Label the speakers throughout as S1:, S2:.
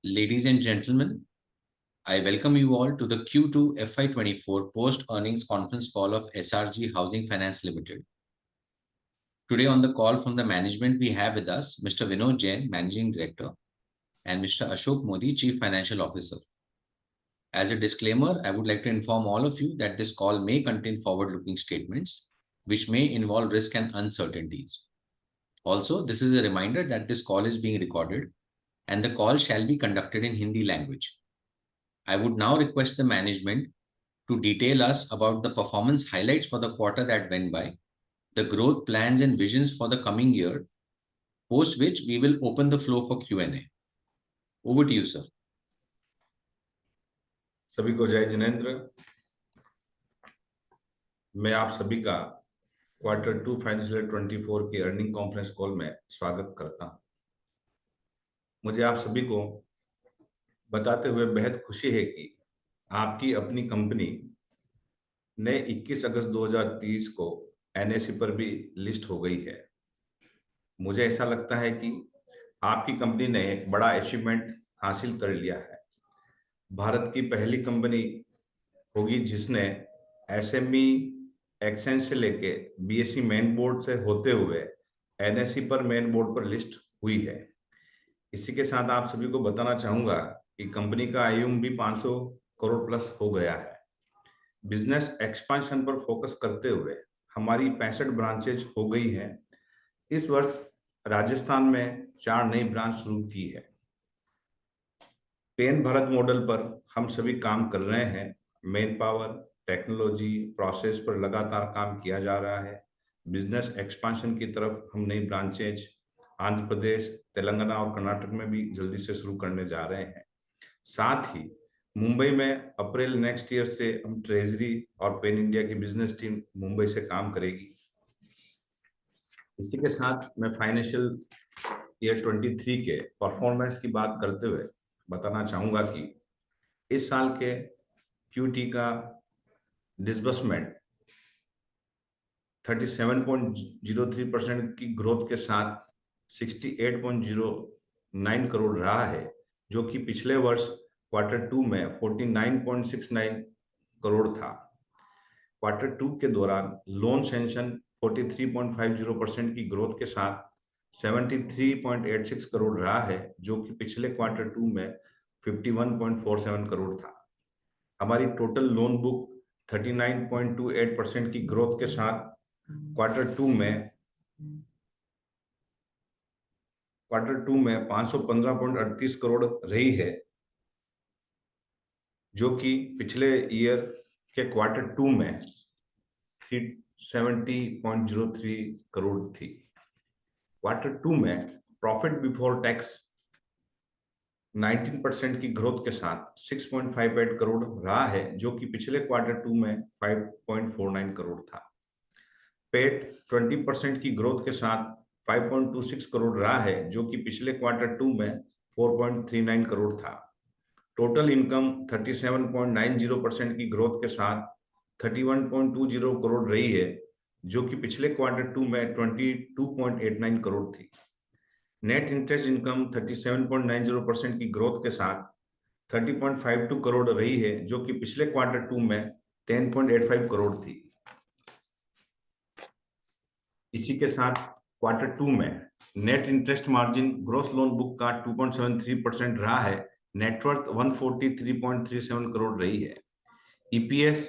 S1: Ladies and gentlemen, I welcome you all to the Q2 FY24 post-earnings conference call of SRG Housing Finance Limited. Today on the call from the management, we have with us Mr. Vinod Jain, Managing Director, and Mr. Ashok Modi, Chief Financial Officer. As a disclaimer, I would like to inform all of you that this call may contain forward-looking statements, which may involve risk and uncertainties. Also, this is a reminder that this call is being recorded and the call shall be conducted in Hindi language. I would now request the management to detail us about the performance highlights for the quarter that went by, the growth plans and visions for the coming year, post which we will open the floor for Q&A. Over to you, sir.
S2: सभी को जय जिनेंद्र। मैं आप सभी का Q2 financial 24 की earning conference call में स्वागत करता हूं। मुझे आप सभी को बताते हुए बेहद खुशी है कि आपकी अपनी कंपनी ने 21 अगस्त 2023 को NSE पर भी लिस्ट हो गई है। मुझे ऐसा लगता है कि आपकी कंपनी ने एक बड़ा अचीवमेंट हासिल कर लिया है। भारत की पहली कंपनी होगी जिसने SME एक्सचेंज से लेके BSE मेन बोर्ड से होते हुए NSE पर मेन बोर्ड पर लिस्ट हुई है। इसी के साथ आप सभी को बताना चाहूंगा कि कंपनी का आयुम भी 500 करोड़ प्लस हो गया है। बिजनेस एक्सपेंशन पर फोकस करते हुए हमारी 65 ब्रांचेज हो गई है। इस वर्ष राजस्थान में 4 नई ब्रांच शुरू की है। पेन भारत मॉडल पर हम सभी काम कर रहे हैं। मेन पावर, टेक्नोलॉजी, प्रोसेस पर लगातार काम किया जा रहा है। बिजनेस एक्सपेंशन की तरफ हम नई ब्रांचेज आंध्र प्रदेश, तेलंगाना और कर्नाटक में भी जल्दी से शुरू करने जा रहे हैं। साथ ही मुंबई में अप्रैल नेक्स्ट ईयर से हम ट्रेजरी और पेन इंडिया की बिजनेस टीम मुंबई से काम करेगी। इसी के साथ मैं फाइनेंशियल ईयर 23 के परफॉर्मेंस की बात करते हुए बताना चाहूंगा कि इस साल के QT का डिसबर्समेंट 37.03% की ग्रोथ के साथ 68.09 करोड़ रहा है, जो कि पिछले वर्ष Q2 में 49.69 करोड़ था। Q2 के दौरान लोन सैंक्शन 43.50% की ग्रोथ के साथ 73.86 करोड़ रहा है, जो कि पिछले Q2 में 51.47 करोड़ था। हमारी टोटल लोन बुक 39.28% की ग्रोथ के साथ Q2 में 515.38 करोड़ रही है, जो कि पिछले ईयर के Q2 में 370.03 करोड़ थी। Q2 में प्रॉफिट बिफोर टैक्स 19% की ग्रोथ के साथ 6.58 करोड़ रहा है, जो कि पिछले Q2 में 5.49 करोड़ था। पेट 20% की ग्रोथ के साथ 5.26 करोड़ रहा है, जो कि पिछले Q2 में 4.39 करोड़ था। टोटल इनकम 37.90% की ग्रोथ के साथ 31.20 करोड़ रही है, जो कि पिछले Q2 में 22.89 करोड़ थी। नेट इंटरेस्ट इनकम 37.90% की ग्रोथ के साथ 30.52 करोड़ रही है, जो कि पिछले Q2 में 10.85 करोड़ थी। इसी के साथ Q2 में net interest margin gross loan book का 2.73% रहा है। नेटवर्थ 143.37 करोड़ रही है। EPS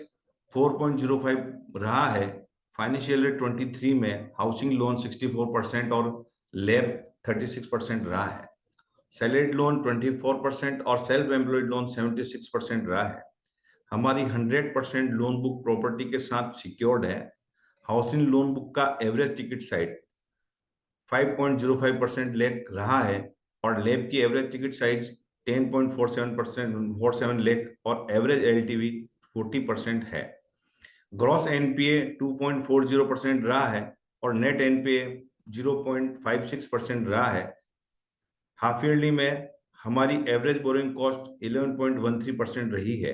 S2: 4.05 रहा है। फाइनेंशियल ईयर 23 में हाउसिंग लोन 64% और लैब 36% रहा है। सैलरीड लोन 24% और सेल्फ एम्प्लॉयड लोन 76% रहा है। हमारी 100% लोन बुक प्रॉपर्टी के साथ सिक्योर्ड है। हाउसिंग लोन बुक का एवरेज टिकट साइज 5.05% लेख रहा है और लैब की एवरेज टिकट साइज 10.47 लेख और एवरेज LTV 40% है। ग्रॉस NPA 2.40% रहा है और नेट NPA 0.56% रहा है। हाफ ईयरली में हमारी एवरेज बोरिंग कॉस्ट 11.13% रही है।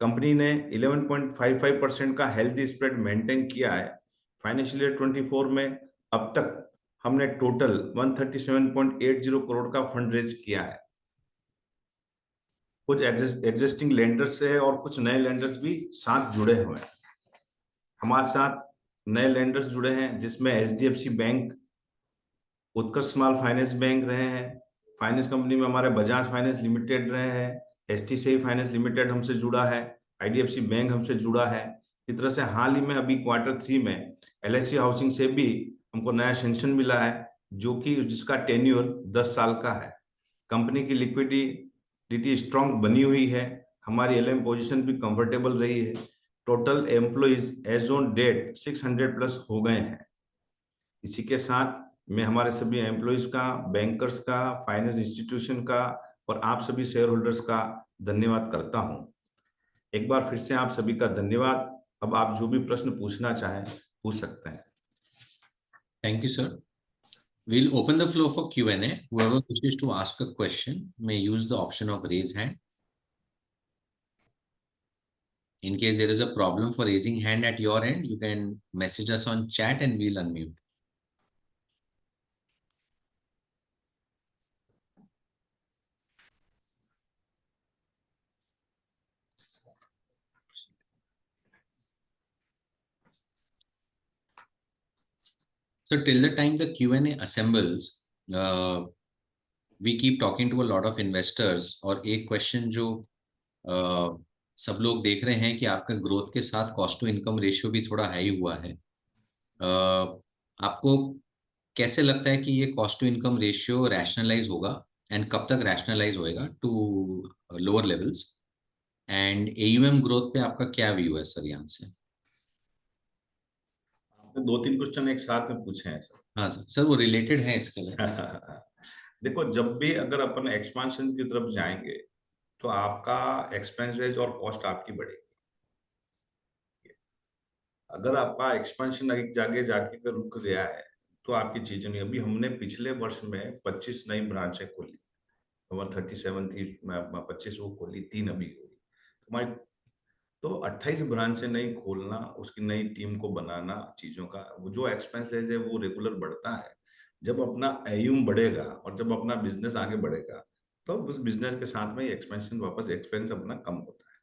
S2: कंपनी ने 11.55% का हेल्दी स्प्रेड मेंटेन किया है। फाइनेंशियल ईयर 24 में अब तक हमने टोटल 137.80 करोड़ का फंड रेज किया है। कुछ एग्जिस्टिंग लेंडर्स है और कुछ नए लेंडर्स भी साथ जुड़े हुए हैं। हमारे साथ नए लेंडर्स जुड़े हैं जिसमें एचडीएफसी बैंक, उत्कर्ष स्मॉल फाइनेंस बैंक रहे हैं। फाइनेंस कंपनी में हमारे बजाज फाइनेंस लिमिटेड रहे हैं, एचटीसीआई फाइनेंस लिमिटेड हमसे जुड़ा है, आईडीएफसी बैंक हमसे जुड़ा है। इस तरह से हाल ही में अभी Q3 में एलआईसी हाउसिंग से भी हमको नया सेंक्शन मिला है, जो कि जिसका टेन्योर 10 साल का है। कंपनी की लिक्विडिटी स्ट्रांग बनी हुई है, हमारी एलएम पोजीशन भी कंफर्टेबल रही है। Total employees as on date 600 plus हो गए हैं। इसी के साथ मैं हमारे सभी एम्प्लॉइज का, बैंकर्स का, फाइनेंस इंस्टीट्यूशन का और आप सभी शेयर होल्डर्स का धन्यवाद करता हूं। एक बार फिर से आप सभी का धन्यवाद। अब आप जो भी प्रश्न पूछना चाहें पूछ सकते हैं।
S1: Thank you, sir. We'll open the floor for Q&A. Whoever wishes to ask a question may use the option of raise hand. In case there is a problem for raising hand at your end, you can message us on chat and we'll unmute. So till the time the Q&A assembles, we keep talking to a lot of investors. और एक question जो सब लोग देख रहे हैं कि आपका ग्रोथ के साथ कॉस्ट टू इनकम रेशियो भी थोड़ा हाई हुआ है। आपको कैसे लगता है कि ये cost to income ratio rationalise होगा एंड कब तक रैशनलाइज होएगा to lower levels? And AUM growth पे आपका क्या व्यू है सर यहाँ से?
S2: आपने 2-3 क्वेश्चन एक साथ में पूछे हैं सर।
S1: हाँ सर, वो रिलेटेड है इसके लिए।
S2: देखो, जब भी अगर अपन एक्सपांशन की तरफ जाएंगे तो आपका एक्सपेंसेस और कॉस्ट आपकी बढ़ेगी। अगर आपका एक्सपेंशन एक जगह जाके अगर रुक गया है तो आपकी चीजें नहीं। अभी हमने पिछले वर्ष में 25 नई ब्रांचें खोली, हमारी 37 थी, 25 वो खोली, 3 अभी खोली। हमारी तो 28 ब्रांचें नहीं खोलना, उसकी नई टीम को बनाना, चीजों का वो जो एक्सपेंसेस है वो रेगुलर बढ़ता है। जब अपना एयूम बढ़ेगा और जब अपना बिजनेस आगे बढ़ेगा तो उस बिजनेस के साथ में एक्सपेंशन वापस एक्सपेंस अपना कम होता है।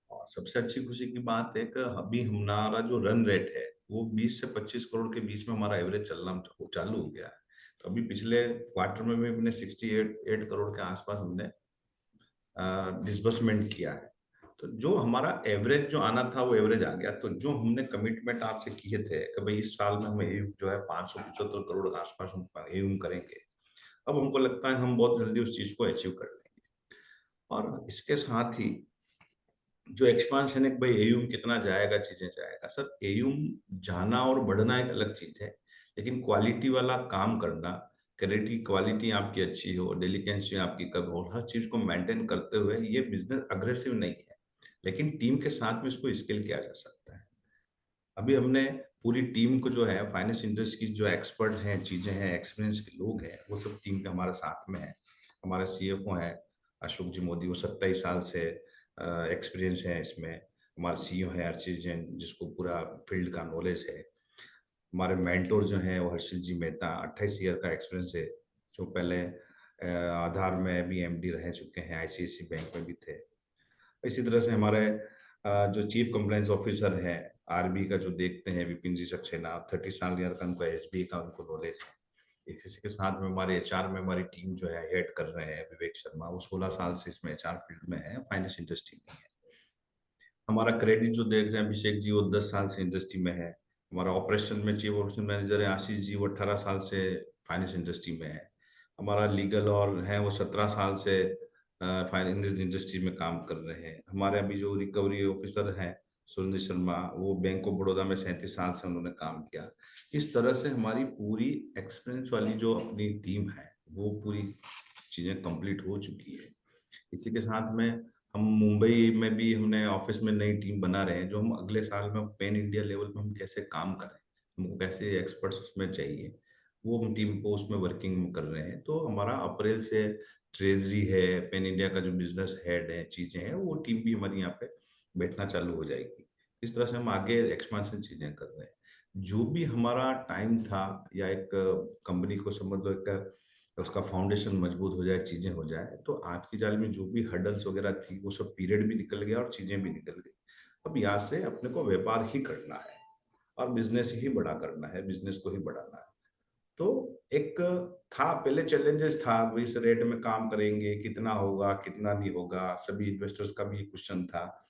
S2: और सबसे अच्छी खुशी की बात है कि अभी हमारा जो रन रेट है वो 20 से 25 करोड़ के बीच में हमारा एवरेज चलना चालू हो गया है। तो अभी पिछले क्वार्टर में भी हमने 68 करोड़ के आसपास हमने डिसबर्समेंट किया है। तो जो हमारा एवरेज जो आना था वो एवरेज आ गया। तो जो हमने कमिटमेंट आपसे किए थे कि भाई इस साल में हम एयूम जो है 575 करोड़ के आसपास हम एयूम करेंगे, अब हमको लगता है हम बहुत जल्दी उस चीज को अचीव कर लेंगे। और इसके साथ ही जो एक्सपांशन है, भाई एयूम कितना जाएगा, चीजें जाएगा सर, एयूम जाना और बढ़ना एक अलग चीज है, लेकिन क्वालिटी वाला काम करना, क्रेडिट क्वालिटी आपकी अच्छी हो, डेलिकेंसी आपकी कम हो, हर चीज को मेंटेन करते हुए ये बिजनेस अग्रेसिव नहीं है, लेकिन टीम के साथ में इसको स्केल किया जा सकता है। अभी हमने पूरी टीम को जो है फाइनेंस इंडस्ट्री की जो एक्सपर्ट हैं, चीजें हैं, एक्सपीरियंस के लोग हैं, वो सब टीम के हमारे साथ में है। हमारा सीएफओ है अशोक जी मोदी, वो 27 साल से एक्सपीरियंस है इसमें। हमारा सीईओ है अर्चित जैन, जिसको पूरा फील्ड का नॉलेज है। हमारे मेंटोर जो हैं वो हर्षित जी मेहता, 28 ईयर का एक्सपीरियंस है, जो पहले आधार में भी एमडी रह चुके हैं, आईसीआईसी बैंक में भी थे। इसी तरह से हमारे जो चीफ कंप्लायंस ऑफिसर है आरबी का जो देखते हैं विपिन जी सक्सेना, 30 साल ईयर का उनको एसबी का उनको नॉलेज है। इसी के साथ में हमारे एचआर में हमारी टीम जो है हेड कर रहे हैं विवेक शर्मा, वो 16 साल से इसमें एचआर फील्ड में है, फाइनेंस इंडस्ट्री में है। हमारा क्रेडिट जो देख रहे हैं अभिषेक जी, वो 10 साल से इंडस्ट्री में है। हमारा ऑपरेशन में चीफ ऑपरेशन मैनेजर है आशीष जी, वो 18 साल से फाइनेंस इंडस्ट्री में है। हमारा लीगल और है वो 17 साल से फाइनेंस इंडस्ट्री में काम कर रहे हैं। हमारे अभी जो रिकवरी ऑफिसर हैं सुरेंद्र शर्मा, वो बैंक ऑफ बड़ौदा में 37 साल से उन्होंने काम किया। इस तरह से हमारी पूरी एक्सपीरियंस वाली जो अपनी टीम है वो पूरी चीजें कंप्लीट हो चुकी है। इसी के साथ में हम मुंबई में भी हमने ऑफिस में नई टीम बना रहे हैं, जो हम अगले साल में पेन इंडिया लेवल पे हम कैसे काम करें, हमको कैसे एक्सपर्ट्स उसमें चाहिए, वो हम टीम को उसमें वर्किंग कर रहे हैं। तो हमारा अप्रैल से ट्रेजरी है, पेन इंडिया का जो बिजनेस हेड है, चीजें हैं, वो टीम भी हमारी यहाँ पे बैठना चालू हो जाएगी। इस तरह से हम आगे एक्सपांशन चीजें कर रहे हैं। जो भी हमारा टाइम था, या एक कंपनी को समझ लो एक उसका फाउंडेशन मजबूत हो जाए, चीजें हो जाए, तो आज की जाल में जो भी हर्डल्स वगैरह थी वो सब पीरियड भी निकल गया और चीजें भी निकल गई। अब यहाँ से अपने को व्यापार ही करना है और बिजनेस ही बड़ा करना है, बिजनेस को ही बढ़ाना है। तो एक था पहले चैलेंजेस था, भाई इस रेट में काम करेंगे, कितना होगा कितना नहीं होगा, सभी इन्वेस्टर्स का भी क्वेश्चन था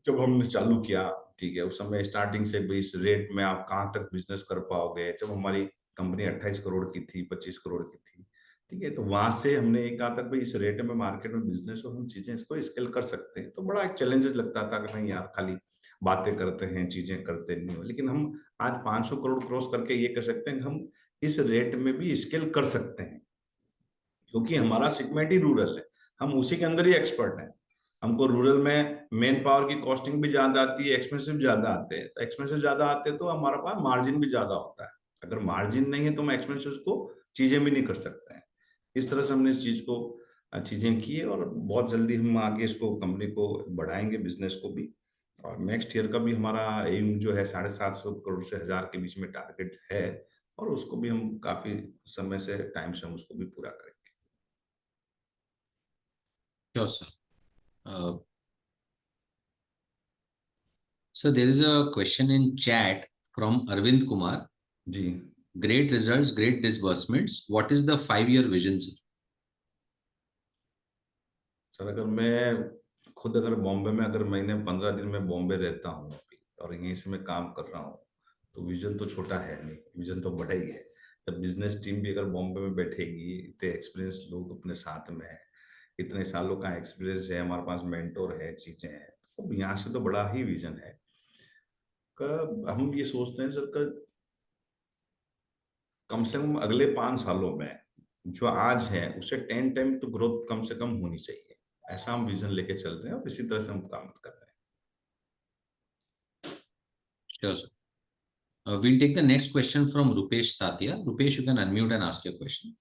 S2: जब हमने चालू किया। ठीक है, उस समय स्टार्टिंग से भी इस रेट में आप कहाँ तक बिजनेस कर पाओगे, जब हमारी कंपनी 28 करोड़ की थी, 25 करोड़ की थी। ठीक है, तो वहां से हमने एक कहा था भाई इस रेट में मार्केट में बिजनेस और हम चीजें इसको स्केल कर सकते हैं। तो बड़ा एक चैलेंजेस लगता था कि नहीं यार खाली बातें करते हैं, चीजें करते नहीं हो, लेकिन हम आज 500 करोड़ क्रॉस करके ये कह सकते हैं कि हम इस रेट में भी स्केल कर सकते हैं, क्योंकि हमारा सेगमेंट ही रूरल है, हम उसी के अंदर ही एक्सपर्ट हैं। हमको रूरल में मैन पावर की कॉस्टिंग भी ज्यादा आती है, एक्सपेंसिव ज्यादा आते हैं, तो एक्सपेंसिव ज्यादा आते हैं तो हमारे पास मार्जिन भी ज्यादा होता है। अगर मार्जिन नहीं है तो हम एक्सपेंसिव को चीजें भी नहीं कर सकते हैं। इस तरह से हमने इस चीज को चीजें की है और बहुत जल्दी हम आगे इसको कंपनी को बढ़ाएंगे, बिजनेस को भी। और नेक्स्ट ईयर का भी हमारा एम जो है 750 करोड़ से 1000 के बीच में टारगेट है, और उसको भी हम काफी समय से टाइम से हम उसको भी पूरा करेंगे।
S1: Sure, sir. So there is a question in chat from Arvind Kumar.
S2: Ji
S1: Great results, great disbursements. What is the 5-year vision, sir?
S2: Sir, अगर मैं खुद अगर बॉम्बे में अगर महीने 15 दिन में बॉम्बे रहता हूँ अभी और यहीं से मैं काम कर रहा हूँ, तो विजन तो छोटा है नहीं, विजन तो बड़ा ही है। जब बिजनेस टीम भी अगर बॉम्बे में बैठेगी, इतने एक्सपीरियंस लोग अपने साथ में है, इतने सालों का एक्सपीरियंस है, हमारे पास मेंटोर है, चीजें हैं, तो यहाँ से तो बड़ा ही विजन है। हम ये सोचते हैं सर, कम से कम अगले 5 सालों में जो आज है उससे 10 टाइम तो ग्रोथ कम से कम होनी चाहिए। ऐसा हम विजन लेके चल रहे हैं और इसी तरह से हम काम कर रहे हैं।
S1: Sure, sir. We'll take the next question from Rupesh Tatia. Rupesh, you can unmute and ask your question.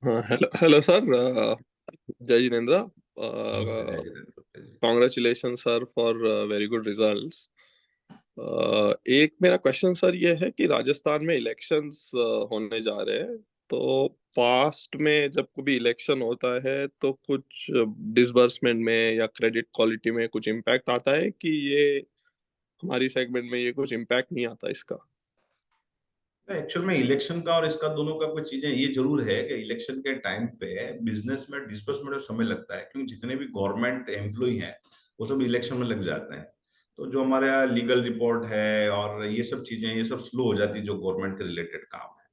S3: Hello hello sir, जय जिनेन्द्र।
S2: नमस्ते जय जितेंद्र जी।
S3: Congratulation sir for very good results. एक मेरा क्वेश्चन सर ये है कि राजस्थान में इलेक्शंस होने जा रहे हैं, तो पास्ट में जब कभी इलेक्शन होता है तो कुछ डिसबर्समेंट में या क्रेडिट क्वालिटी में कुछ इम्पैक्ट आता है कि ये हमारी सेगमेंट में ये कुछ इम्पैक्ट नहीं आता इसका?
S2: एक्चुअल में इलेक्शन का और इसका दोनों का कुछ चीजें ये जरूर है कि इलेक्शन के टाइम पे बिजनेस में डिस्बर्समेंट में समय लगता है, क्योंकि जितने भी गवर्नमेंट एम्प्लॉय हैं वो सब इलेक्शन में लग जाते हैं। तो जो हमारे यहाँ लीगल रिपोर्ट है और ये सब चीजें, ये सब स्लो हो जाती है जो गवर्नमेंट के रिलेटेड काम है।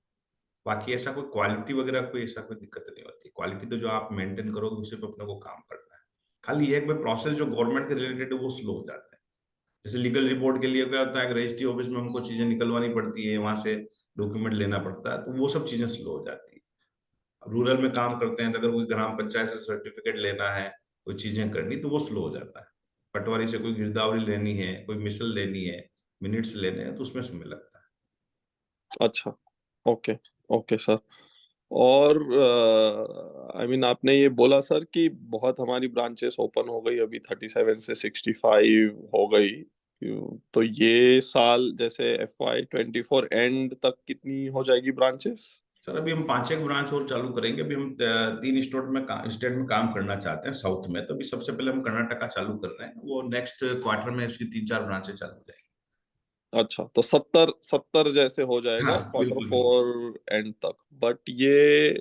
S2: बाकी ऐसा कोई क्वालिटी वगैरह कोई ऐसा कोई दिक्कत नहीं होती। क्वालिटी तो जो आप मेंटेन करोगे उसी पे अपने को काम करना है। खाली ये एक प्रोसेस जो गवर्नमेंट के रिलेटेड है वो स्लो हो जाता है। जैसे लीगल रिपोर्ट के लिए क्या होता है कि रजिस्ट्री ऑफिस में हमको चीजें निकलवानी पड़ती है, वहां से डॉक्यूमेंट लेना पड़ता है, तो वो सब चीजें स्लो हो जाती है। रूरल में काम करते हैं तो अगर कोई ग्राम पंचायत से सर्टिफिकेट लेना है, कोई चीजें करनी, तो वो स्लो हो जाता है। पटवारी से कोई गिरदावरी लेनी है, कोई मिसल लेनी है, मिनट्स लेने हैं, तो उसमें समय लगता है।
S3: अच्छा, ओके, ओके सर। और आई मीन आपने ये बोला सर कि बहुत हमारी ब्रांचेस ओपन हो गई, अभी 37 से 65 हो गई। तो ये साल जैसे FY24 एंड तक कितनी हो जाएगी ब्रांचेस?
S2: सर, अभी हम 5 एक ब्रांच और चालू करेंगे। अभी हम 3 स्टेट में काम करना चाहते हैं साउथ में। तो अभी सबसे पहले हम कर्नाटका चालू कर रहे हैं, वो नेक्स्ट क्वार्टर में उसकी 3-4 ब्रांचें चालू हो जाएंगी।
S3: अच्छा, तो 70 जैसे हो जाएगा
S2: हाँ
S3: क्वार्टर
S2: बिल्कुल बिल्कुल।
S3: 4 एंड तक। बट ये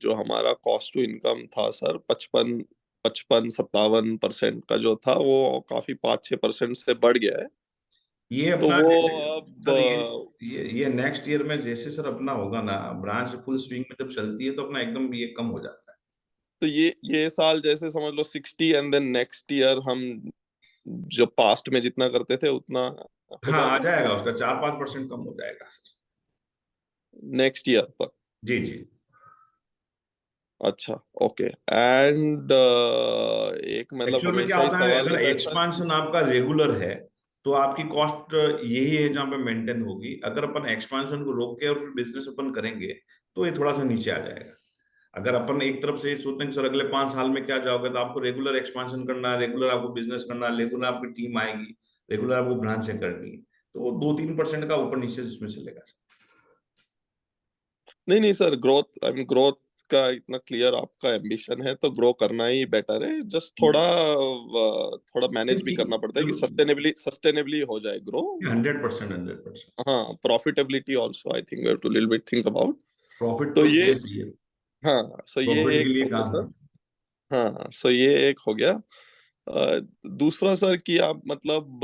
S3: जो हमारा कॉस्ट टू इनकम था सर, 55-57% का जो था, वो काफी 5-6% से बढ़ गया है।
S2: ये
S3: तो
S2: अपना
S3: वो
S2: जैसे
S3: अब
S2: सर, ये नेक्स्ट ईयर में जैसे सर अपना होगा ना, ब्रांच फुल स्विंग में जब चलती है तो अपना एकदम ये कम हो जाता है।
S3: तो ये साल जैसे समझ लो 60, एंड देन नेक्स्ट ईयर हम जो पास्ट में जितना करते थे उतना हो
S2: हाँ आ
S3: जाएगा
S2: जाएगा, उसका 4-5% कम हो जाएगा सर।
S3: नेक्स्ट ईयर तक।
S2: जी जी।
S3: अच्छा, ओके। एंड एक मतलब
S2: एक्चुअल में क्या
S3: हमेशा ही
S2: होता है,
S3: सवाल
S2: अगर
S3: रहता है सर कि
S2: एक्सपांशन आपका रेगुलर है तो आपकी कॉस्ट यही है जहाँ पे मेंटेन होगी। अगर अपन एक्सपांशन को रोक के और बिजनेस अपन करेंगे तो ये थोड़ा सा नीचे आ जाएगा। अगर अपन एक तरफ से ये सोचते हैं कि सर अगले 5 साल में क्या जाओगे, तो आपको रेगुलर एक्सपांशन करना है, रेगुलर आपको बिजनेस करना है, रेगुलर आपकी टीम आएगी, रेगुलर आपको ब्रांचें करनी है, तो वो 2-3% का ऊपर नीचे जिसमें चलेगा।
S3: नहीं सर, ग्रोथ का इतना क्लियर आपका एम्बिशन है तो ग्रो करना ही बेटर है। जस्ट थोड़ा मैनेज भी करना पड़ता है कि सस्टेनेबली हो जाए ग्रो।
S2: 100%, 100%।
S3: हाँ, profitability also I think we have to little bit think about.
S2: Profit
S3: तो
S2: तो
S3: ये,
S2: होना चाहिए,
S3: हाँ, सो ये
S2: प्रॉफिट के
S3: एक
S2: लिए
S3: हो गया
S2: काम
S3: सर।
S2: है।
S3: हाँ, सो ये एक हो गया। दूसरा सर कि आप मतलब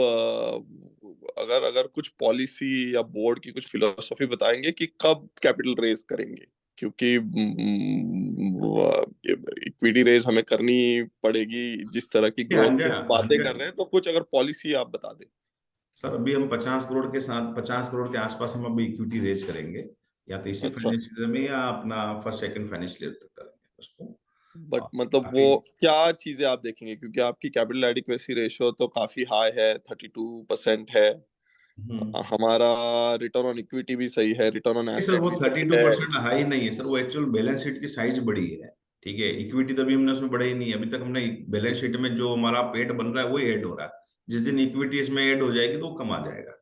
S3: अगर अगर कुछ पॉलिसी या बोर्ड की कुछ फिलोसफी बताएंगे कि कब कैपिटल रेज करेंगे, क्योंकि इक्विटी रेज हमें करनी पड़ेगी जिस तरह की ग्रोथ की हम बातें कर
S2: 100,
S3: रहे हैं। तो कुछ अगर पॉलिसी आप बता दें।
S2: सर अभी हम 50 करोड़ के साथ, 50 करोड़ के आसपास हम अभी इक्विटी रेज करेंगे, या तो इसी
S3: अच्छा,
S2: फाइनेंशियल ईयर में या अपना फर्स्ट सेकंड फाइनेंशियल ईयर तक करेंगे उसको।
S3: बट
S2: और
S3: मतलब वो
S2: काफी,
S3: क्या चीजें आप देखेंगे, क्योंकि आपकी कैपिटल एडिक्वेसी रेशियो तो काफी हाई है, 32% है। हमारा रिटर्न ऑन इक्विटी भी सही है, रिटर्न ऑन
S2: नहीं सर,
S3: एसेट
S2: वो
S3: भी सही है।
S2: 32% हाई नहीं है सर, वो एक्चुअल बैलेंस शीट की साइज बड़ी है। ठीक है, इक्विटी तो अभी हमने उसमें बढ़ाई नहीं है, अभी तक हमने बैलेंस शीट में जो हमारा पेट बन रहा है वही ऐड हो रहा है। जिस दिन इक्विटी इसमें ऐड हो जाएगी तो वो कम आ जाएगा।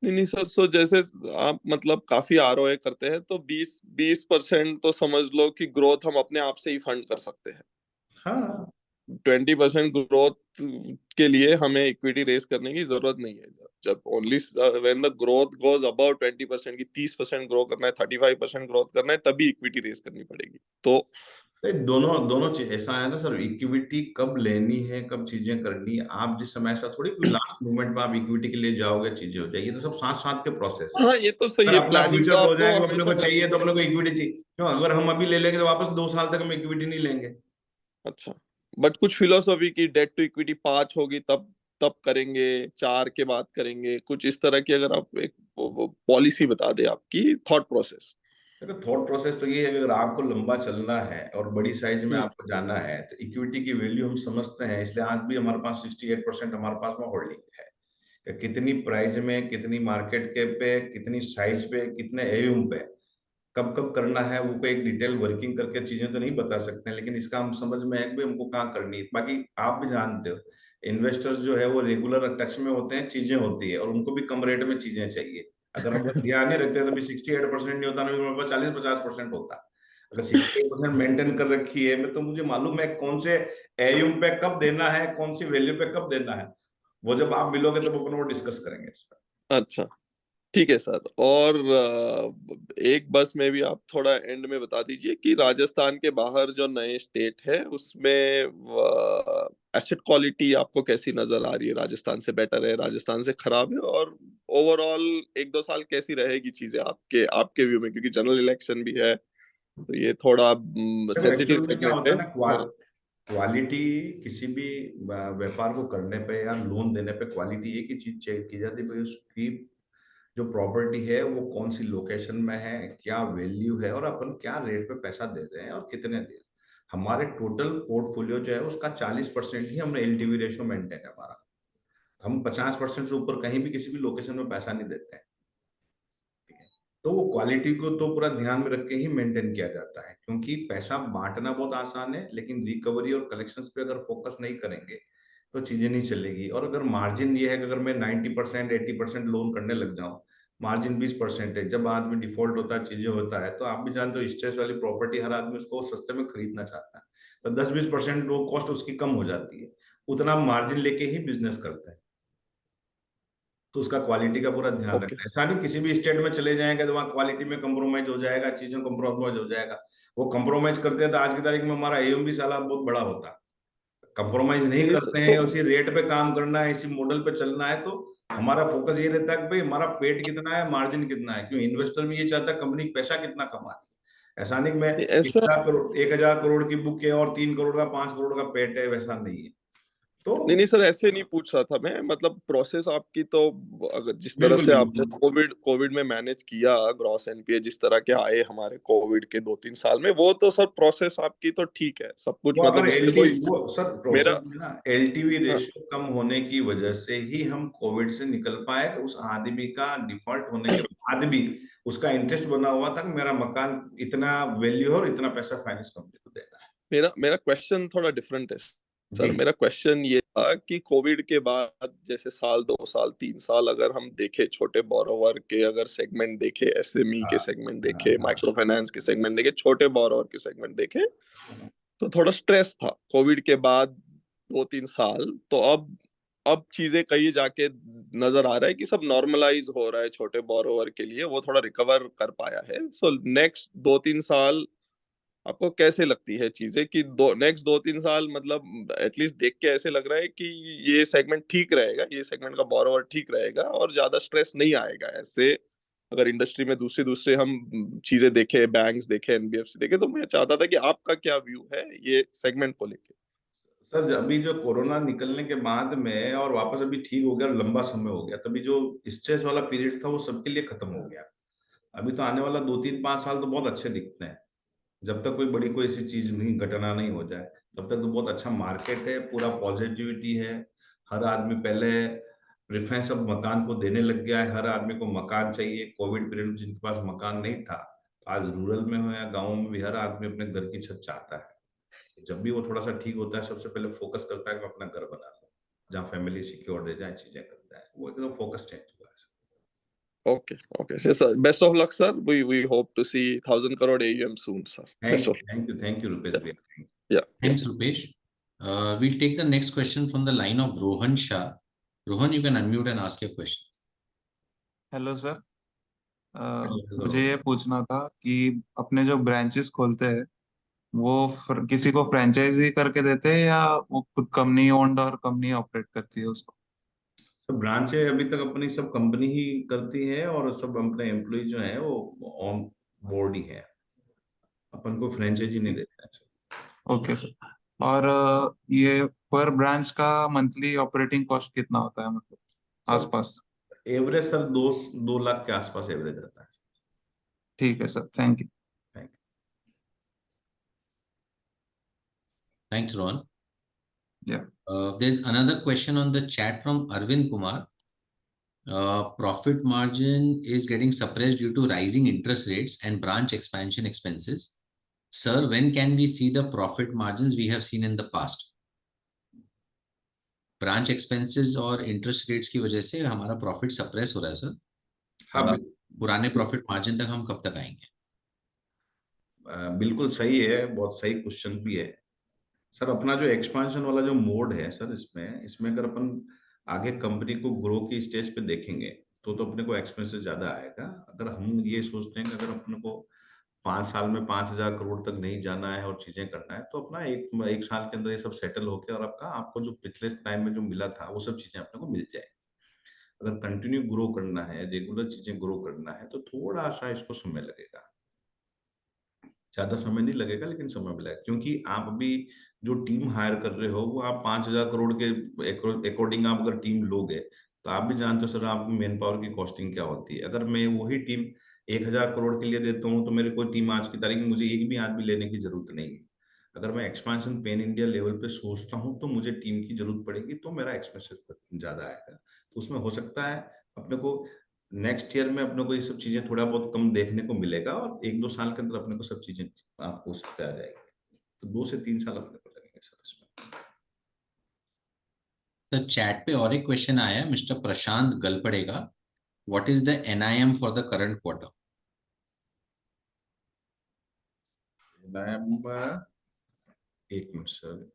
S3: नहीं सर, सो जैसे आप मतलब काफी आरओए करते हैं तो 20% तो समझ लो कि ग्रोथ हम अपने आप से ही फंड कर सकते हैं।
S2: हाँ,
S3: 20% ग्रोथ के लिए हमें इक्विटी रेस करने की जरूरत नहीं है। जब only when the growth goes about 20% की, 30% ग्रो करना है, 35% ग्रोथ करना है, तभी इक्विटी रेस करनी पड़ेगी। तो
S2: नहीं, दोनों दोनों चीज ऐसा है ना सर, इक्विटी कब लेनी है, कब चीजें करनी है, आप जिस समय, ऐसा थोड़ी कोई लास्ट मोमेंट में आप इक्विटी के लिए जाओगे चीजें हो जाएगी, तो सब साथ साथ के प्रोसेस है।
S3: हाँ, ये तो सही
S2: अगर
S3: है,
S2: अपना
S3: प्लानिंग तो
S2: फ्यूचर
S3: आपको
S2: प्रोजेक्ट अपने
S3: हमेशा
S2: को
S3: करनी
S2: चाहिए तो अपने को
S3: पड़ेगी।
S2: इक्विटी चाहिए, क्यों? अगर हम अभी ले लेंगे तो वापस 2 साल तक हम इक्विटी नहीं लेंगे।
S3: अच्छा, बट कुछ फिलोसॉफी की डेट टू इक्विटी 5 होगी तब तब करेंगे, 4 के बाद करेंगे, कुछ इस तरह की अगर आप एक पॉलिसी बता दे आपकी थॉट प्रोसेस।
S2: देखो, थॉट प्रोसेस तो ये है कि अगर आपको लंबा चलना है और बड़ी साइज में
S3: हम्म।
S2: आपको जाना है तो इक्विटी की वैल्यू हम समझते हैं, इसलिए आज भी हमारे पास 68% हमारे पास में होल्डिंग है। कि कितनी प्राइस में, कितनी मार्केट के पे, कितनी साइज पे, कितने एयूम पे, कब कब करना है, वो कोई एक डिटेल वर्किंग करके चीजें तो नहीं बता सकते हैं, लेकिन इसका हम समझ में है कि भाई हमको कहाँ करनी है। बाकी आप भी जानते हो, इन्वेस्टर्स जो है वो रेगुलर टच में होते हैं, चीजें होती है और उनको भी कम रेट में चीजें चाहिए। अगर हम ध्यान नहीं रखते तो भी 68% नहीं होता ना, मेरे पास 40-50% होता। अगर 68% मेंटेन कर रखी है मैं, तो मुझे मालूम है कौन से एयूम पे कब देना है, कौन सी वैल्यू पे कब देना है। वो जब आप मिलोगे तब अपन वो डिस्कस करेंगे इस पर।
S3: अच्छा, ठीक है सर। और एक बस में भी आप थोड़ा एंड में बता दीजिए कि राजस्थान के बाहर जो नए स्टेट है उसमें एसेट क्वालिटी आपको कैसी नजर आ रही है? राजस्थान से बेटर है, राजस्थान से खराब है? और ओवरऑल 1-2 साल कैसी रहेगी चीजें आपके आपके व्यू में, क्योंकि जनरल इलेक्शन भी है तो ये थोड़ा
S2: देखो
S3: सेंसिटिव
S2: एक्चुअल में क्या
S3: सेगमेंट
S2: होता
S3: है।
S2: है ना,
S3: हाँ।
S2: क्वालिटी किसी भी व्यापार को करने पे या लोन देने पे क्वालिटी एक ही चीज चेक की जाती है भाई, उसकी जो प्रॉपर्टी है वो कौन सी लोकेशन में है, क्या वैल्यू है, और अपन क्या रेट पे पैसा दे रहे हैं और कितने दे रहे हैं। हमारे टोटल पोर्टफोलियो जो है उसका 40% ही हमने एलटीवी रेशियो मेंटेन है हमारा। हम 50% से ऊपर कहीं भी किसी भी लोकेशन में पैसा नहीं देते हैं। ठीक है? तो वो क्वालिटी को तो पूरा ध्यान में रख के ही मेंटेन किया जाता है, क्योंकि पैसा बांटना बहुत आसान है, लेकिन रिकवरी और कलेक्शंस पे अगर फोकस नहीं करेंगे तो चीजें नहीं चलेगी। और अगर मार्जिन ये है कि अगर मैं 90% 80% लोन करने लग जाऊं, मार्जिन 20% है, जब आदमी डिफॉल्ट होता है, चीजें होता है, तो आप भी जानते हो स्ट्रेस वाली प्रॉपर्टी हर आदमी उसको सस्ते में खरीदना चाहता है, तो 10-20% वो कॉस्ट उसकी कम हो जाती है। उतना मार्जिन लेके ही बिजनेस करते हैं। तो उसका क्वालिटी का पूरा ध्यान
S3: ओके।
S2: रखना है। ऐसा नहीं किसी भी स्टेट में चले जाएंगे तो वहाँ क्वालिटी में कंप्रोमाइज हो जाएगा, चीजों कंप्रोमाइज हो जाएगा। वो कंप्रोमाइज करते हैं तो आज की तारीख में हमारा एम भी साला बहुत बड़ा होता। कंप्रोमाइज नहीं
S3: नहीं नहीं
S2: करते
S3: सो
S2: हैं, उसी रेट पे काम करना है, इसी मॉडल पे चलना है, तो हमारा फोकस ये रहता है कि भाई हमारा पेट कितना है, मार्जिन कितना है। क्यों? इन्वेस्टर भी ये चाहता है कंपनी पैसा कितना कमा रही है। ऐसा नहीं कि मैं
S3: ऐसा
S2: 1,000 करोड़ 1,000 करोड़ की बुक है और 3 करोड़ का 5 करोड़ का पेट है, वैसा नहीं है। तो
S3: नहीं सर, ऐसे नहीं पूछ रहा था मैं, मतलब प्रोसेस आपकी तो अगर जिस तरह
S2: बिल्कुल
S3: से आपने
S2: बिल्कुल।
S3: कोविड में मैनेज किया, ग्रॉस एनपीए जिस तरह के आए हमारे कोविड के 2-3 साल में, वो तो सर प्रोसेस आपकी तो ठीक है, सब कुछ
S2: वो अगर
S3: मतलब उसमें
S2: एलटी
S3: कोई
S2: वो सर
S3: मेरा।
S2: प्रोसेस में ना एलटीवी
S3: हाँ,
S2: रेशियो कम होने की वजह से ही हम कोविड से निकल पाए। तो उस आदमी का डिफॉल्ट होने के बाद भी उसका इंटरेस्ट बना हुआ था कि मेरा मकान इतना वैल्यू और इतना पैसा फाइनेंस कंपनी को देना है।
S3: मेरा मेरा क्वेश्चन थोड़ा डिफरेंट है सर
S2: जी
S3: मेरा क्वेश्चन ये था कि कोविड के बाद जैसे साल 2 साल 3 साल अगर हम देखें छोटे बोरोवर के अगर सेगमेंट देखे, एसएमई के
S2: हाँ
S3: सेगमेंट
S2: हाँ
S3: देखे,
S2: हाँ
S3: माइक्रो फाइनेंस के सेगमेंट देखे, छोटे बोरोवर के सेगमेंट देखे, तो थोड़ा स्ट्रेस था कोविड के बाद 2-3 साल। तो अब चीजें कहीं जाके नजर आ रहा है कि सब नॉर्मलाइज हो रहा है छोटे बोरोवर के लिए, वो थोड़ा रिकवर कर पाया है। सो नेक्स्ट 2-3 साल आपको कैसे लगती है चीजें कि नेक्स्ट 2-3 साल मतलब एटलीस्ट देख के ऐसे लग रहा है कि ये सेगमेंट ठीक रहेगा, ये सेगमेंट का बोरोवर ठीक रहेगा और ज्यादा स्ट्रेस नहीं आएगा ऐसे? अगर इंडस्ट्री में दूसरे दूसरे हम चीजें देखें, बैंक्स देखें, एनबीएफसी देखें, तो मैं चाहता था कि आपका क्या व्यू है ये सेगमेंट को लेके।
S2: सर, अभी जो कोरोना निकलने के बाद में और वापस अभी ठीक हो गया और लंबा समय हो गया, तभी जो स्ट्रेस वाला पीरियड था वो सबके लिए खत्म हो गया। अभी तो आने वाला 2-3-5 साल तो बहुत अच्छे दिखते हैं, जब तक कोई बड़ी कोई ऐसी चीज नहीं, घटना नहीं हो जाए, तब तक तो बहुत अच्छा मार्केट है, पूरा पॉजिटिविटी है। हर आदमी पहले प्रेफरेंस अब मकान को देने लग गया है, हर आदमी को मकान चाहिए। कोविड पीरियड में जिनके पास मकान नहीं था, आज रूरल में हो या गाँव में भी हर आदमी अपने घर की छत चाहता है। जब भी वो थोड़ा सा ठीक होता है, सबसे पहले फोकस करता है कि मैं अपना घर बना लूं, जहाँ फैमिली सिक्योर रह जाए, चीजें करता है, वो एकदम फोकस चेंज हुआ है।
S3: Okay, okay. So, sir, best of luck, sir. We hope to see 1,000 crore AUM soon, sir. Best of luck.
S2: Thank you Rupesh
S3: Yeah,
S2: भैया।
S3: yeah, yeah.
S1: Thanks, Rupesh. We'll take the next question from the line of Rohan Shah. Rohan, you can unmute and ask your question.
S4: Hello sir.
S2: Hello.
S4: मुझे ये पूछना था कि अपने जो branches खोलते हैं वो किसी को फ्रेंचाइजी करके देते हैं या वो खुद कंपनी ओन्ड और कंपनी ऑपरेट करती है उसको?
S2: सब ब्रांचें अभी तक अपनी सब कंपनी ही करती है, और सब अपने एम्प्लॉय जो है वो ऑन बोर्ड ही है, अपन को फ्रेंचाइजी नहीं देते हैं।
S4: Okay sir. और ये पर ब्रांच का मंथली ऑपरेटिंग कॉस्ट कितना होता है, मतलब
S2: सब
S4: आसपास?
S2: एवरेज सर 2 लाख के आसपास एवरेज रहता है।
S4: ठीक है sir, thank you.
S2: Thank
S1: Thanks, Rohan.
S4: या
S1: There's another question on the chat from Arvind Kumar. Profit margin is getting suppressed due to rising interest rates and branch expansion expenses. Sir, when can we see the profit margins we have seen in the past? Branch expenses और interest rates की वजह से हमारा profit suppress हो रहा है sir.
S2: हाँ
S1: पुराने प्रॉफिट मार्जिन तक हम कब तक आएंगे?
S2: बिल्कुल सही है, बहुत सही क्वेश्चन भी है सर। अपना जो एक्सपांशन वाला जो मोड है सर, इसमें अगर अपन आगे कंपनी को ग्रो की स्टेज पे देखेंगे तो अपने को एक्सपेंसेस ज्यादा आएगा। अगर हम ये सोचते हैं कि अगर अपने को 5 साल में 5,000 करोड़ तक नहीं जाना है और चीजें करना है, तो अपना एक साल के अंदर ये सब सेटल होके और आपको जो पिछले टाइम में जो मिला था वो सब चीजें अपने को मिल जाए। अगर कंटिन्यू ग्रो करना है, रेगुलर चीजें ग्रो करना है, तो थोड़ा सा इसको समय लगेगा। ज्यादा समय नहीं लगेगा लेकिन समय भी लगेगा, क्योंकि आप अभी जो टीम हायर कर रहे हो वो आप 5,000 करोड़ के अकॉर्डिंग आप अगर टीम लोगे, तो आप भी जानते हो सर आप मेन पावर की कॉस्टिंग क्या होती है। अगर मैं वही टीम 1,000 करोड़ के लिए देता हूँ, तो मेरे कोई टीम आज की तारीख में मुझे एक भी आदमी लेने की जरूरत नहीं है। अगर मैं एक्सपांशन पेन इंडिया लेवल पे सोचता हूँ तो मुझे टीम की जरूरत पड़ेगी, तो मेरा एक्सपेंसेस ज्यादा आएगा। तो उसमें हो सकता है अपने को नेक्स्ट ईयर में अपने को ये सब चीजें थोड़ा बहुत कम देखने को मिलेगा, और 1-2 साल के अंदर अपने को सब चीजें आपको उस पे आ जाएगी। तो 2 से 3 साल अपने को लगेंगे सर इसमें।
S1: तो चैट पे और एक क्वेश्चन आया है mister Prashant Galpadega. What is the NIM for the current quarter?
S2: एक मिनट सर।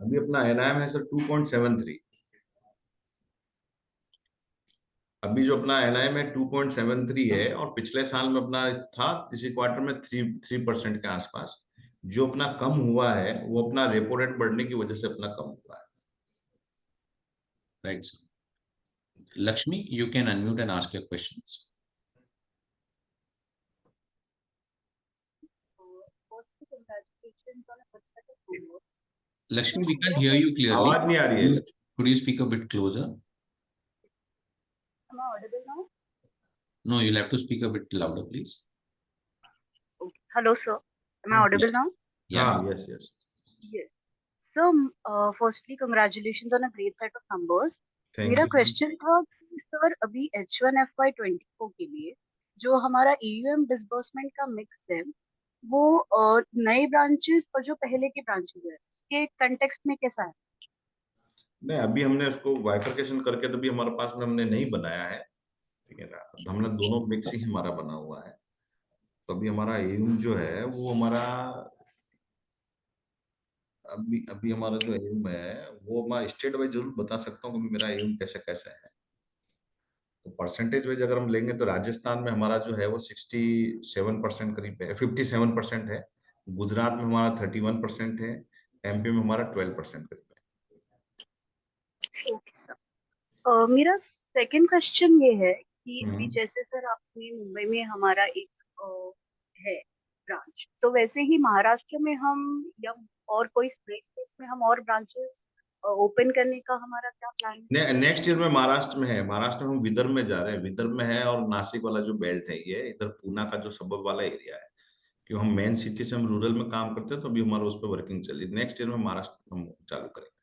S2: अभी अपना एनआईएम है सर 2.73। अभी जो अपना एनआईएम है 2.73 है, और पिछले साल में अपना था इसी क्वार्टर में 3% के आसपास। जो अपना कम हुआ है वो अपना रेपो रेट बढ़ने की वजह से अपना कम हुआ है।
S1: Right sir. Lakshmi, you can unmute and ask your questions. Lakshmi, we can't hear you clearly.
S2: आवाज नहीं आ रही है।
S1: Could you speak a bit closer?
S5: Am I audible now?
S1: No, you'll have to speak a bit louder, please.
S5: Okay. Hello, sir. Am I audible now?
S1: Yeah.
S2: हाँ, yes yes.
S5: Yes. So, firstly, congratulations on a great set of numbers.
S2: Thank
S5: मेरा
S2: you.
S5: Question था कि sir अभी H1 FY 24 के लिए जो हमारा AUM disbursement का मिक्स है वो नए ब्रांचेस और जो पहले के ब्रांचेस है उसके कंटेक्स्ट में कैसा है?
S2: नहीं, अभी हमने उसको बाइफरकेशन करके तो अभी हमारे पास में हमने नहीं बनाया है, ठीक है ना। तो हमने दोनों मिक्स ही हमारा बना हुआ है। तो अभी हमारा एम जो है वो हमारा अभी अभी हमारा जो एम है वो मैं स्टेट वाइज जरूर बता सकता हूँ कि मेरा एम कैसे कैसे है। तो परसेंटेज वाइज अगर हम लेंगे तो राजस्थान में हमारा जो है वो 67% करीब है, 57% है। गुजरात में हमारा 31% है। एमपी में हमारा 12% करीब
S5: ओके सर। मेरा सेकंड क्वेश्चन ये है कि
S2: है।
S5: अभी जैसे सर आपने मुंबई में हमारा एक है ब्रांच, तो वैसे ही महाराष्ट्र में हम या और कोई स्टेट्स में हम और ब्रांचेस ओपन करने का हमारा क्या प्लान है?
S2: नेक्स्ट ईयर में महाराष्ट्र में है। महाराष्ट्र में हम विदर्भ में जा रहे हैं। विदर्भ में है और नासिक वाला जो बेल्ट है ये इधर पूना का जो सबब वाला एरिया है। क्यों हम मेन सिटी से हम रूरल में काम करते हैं तो अभी हमारा उस पर वर्किंग चल रही है। नेक्स्ट ईयर में महाराष्ट्र हम चालू करेंगे।